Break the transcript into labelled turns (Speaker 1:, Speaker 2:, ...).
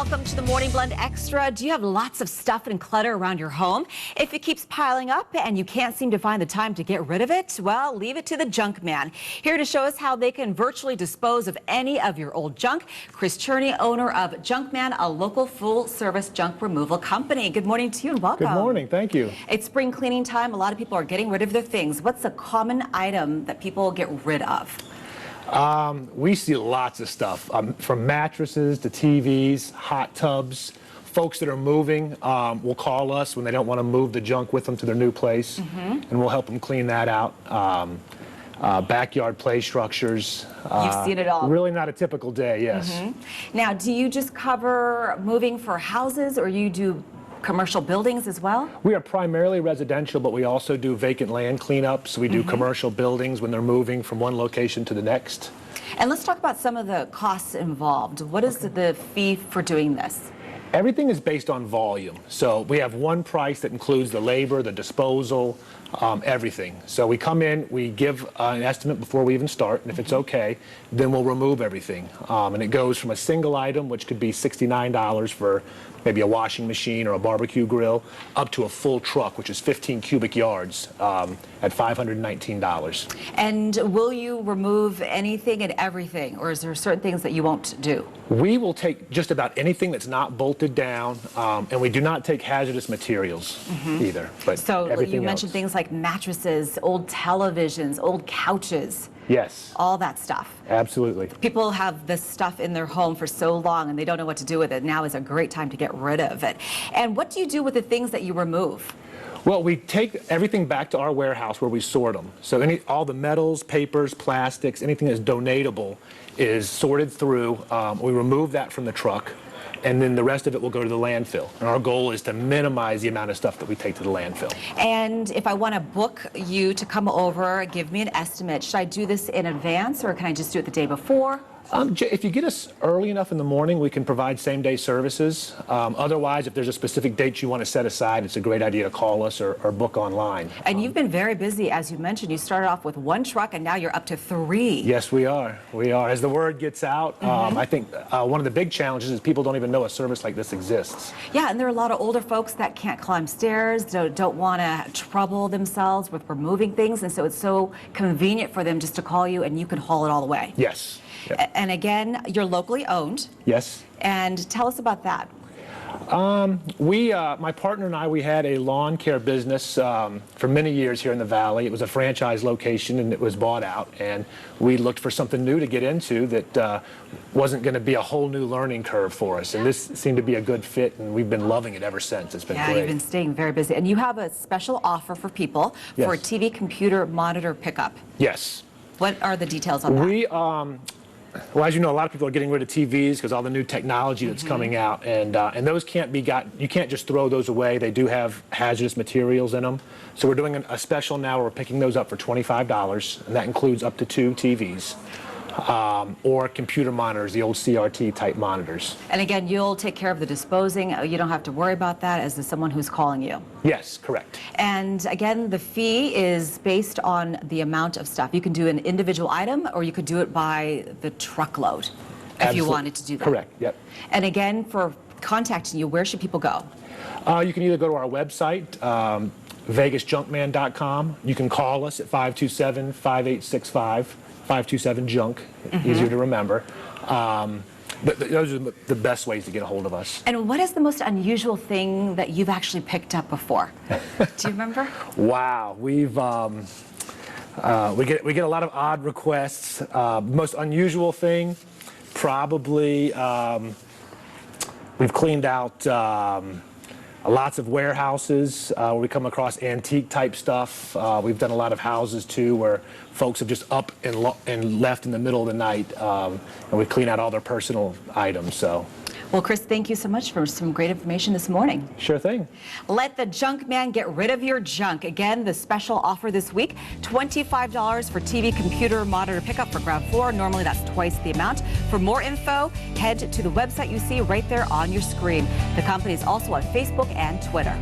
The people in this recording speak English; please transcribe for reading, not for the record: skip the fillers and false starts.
Speaker 1: Welcome to the Morning Blend Extra. Do you have lots of stuff and clutter around your home? If it keeps piling up and you can't seem to find the time to get rid of it, well, leave it to the Junkman. Here to show us how they can virtually dispose of any of your old junk, Chris Cherney, owner of Junkman, a local full-service junk removal company. Good morning to you and welcome.
Speaker 2: Good morning. Thank you.
Speaker 1: It's spring cleaning time. A lot of people are getting rid of their things. What's a common item that people get rid of?
Speaker 2: We see lots of stuff, from mattresses to TVs, hot tubs. Folks that are moving will call us when they don't want to move the junk with them to their new place, and we'll help them clean that out. Backyard play structures.
Speaker 1: You've seen it all.
Speaker 2: Really not a typical day, yes.
Speaker 1: Now, do you just cover moving for houses, or you do commercial buildings as well?
Speaker 2: We are primarily residential, but we also do vacant land cleanups. We do commercial buildings when they're moving from one location to the next.
Speaker 1: And let's talk about some of the costs involved. What is the fee for doing this?
Speaker 2: Everything is based on volume. So we have one price that includes the labor, the disposal, everything. So we come in, we give an estimate before we even start, and if it's okay, then we'll remove everything. And it goes from a single item, which could be $69 for maybe a washing machine or a barbecue grill, up to a full truck, which is 15 cubic yards at $519.
Speaker 1: And will you remove anything and everything, or is there certain things that you won't do?
Speaker 2: We will take just about anything that's not bolted down, and we do not take hazardous materials either. But
Speaker 1: so you mentioned things like mattresses, old televisions, old couches.
Speaker 2: Yes.
Speaker 1: All that stuff.
Speaker 2: Absolutely.
Speaker 1: People have this stuff in their home for so long and they don't know what to do with it. Now is a great time to get rid of it. And what do you do with the things that you remove?
Speaker 2: Well, we take everything back to our warehouse where we sort them. So all the metals, papers, plastics, anything that's donatable is sorted through. We remove that from the truck, and then the rest of it will go to the landfill. And our goal is to minimize the amount of stuff that we take to the landfill.
Speaker 1: And if I want to book you to come over, give me an estimate, should I do this in advance or can I just do it the day before?
Speaker 2: If you get us early enough in the morning, we can provide same-day services. Otherwise, if there's a specific date you want to set aside, it's a great idea to call us or book online.
Speaker 1: And you've been very busy, as you mentioned. You started off with one truck, and now you're up to 3.
Speaker 2: Yes, we are. We are. As the word gets out, I think one of the big challenges is people don't even know a service like this exists.
Speaker 1: Yeah, and there are a lot of older folks that can't climb stairs, don't want to trouble themselves with removing things, and so it's so convenient for them just to call you, and you can haul it all the way.
Speaker 2: Yes. Yep.
Speaker 1: And again, you're locally owned.
Speaker 2: Yes.
Speaker 1: And tell us about that.
Speaker 2: My partner and I, we had a lawn care business for many years here in the Valley. It was a franchise location and it was bought out. And we looked for something new to get into that wasn't going to be a whole new learning curve for us. And this seemed to be a good fit, and we've been loving it ever since. It's been great.
Speaker 1: Yeah, you've been staying very busy. And you have a special offer for people for a TV computer monitor pickup.
Speaker 2: Yes.
Speaker 1: What are the details on that?
Speaker 2: Well, as you know, a lot of people are getting rid of TVs because all the new technology that's coming out, and those can't be you can't just throw those away. They do have hazardous materials in them. So we're doing a special now where we're picking those up for $25, and that includes up to 2 TVs. Or computer monitors, the old CRT type monitors.
Speaker 1: And again, you'll take care of the disposing. You don't have to worry about that as someone who's calling you.
Speaker 2: Yes, correct.
Speaker 1: And again, the fee is based on the amount of stuff. You can do an individual item, or you could do it by the truckload if you wanted to do that.
Speaker 2: Correct, yep.
Speaker 1: And again, for contacting you, where should people go?
Speaker 2: You can either go to our website, vegasjunkman.com. You can call us at 527-5865. 527-JUNK, easier to remember. But those are the best ways to get a hold of us.
Speaker 1: And what is the most unusual thing that you've actually picked up before? Do you remember?
Speaker 2: Wow, we get a lot of odd requests. Most unusual thing, probably we've cleaned out lots of warehouses where we come across antique type stuff. We've done a lot of houses too where folks have just up and left in the middle of the night, and we clean out all their personal items. So.
Speaker 1: Well, Chris, thank you so much for some great information this morning.
Speaker 2: Sure thing.
Speaker 1: Let the Junkman get rid of your junk. Again, the special offer this week, $25 for TV computer monitor pickup for ground floor. Normally that's twice the amount. For more info, head to the website you see right there on your screen. The company is also on Facebook and Twitter.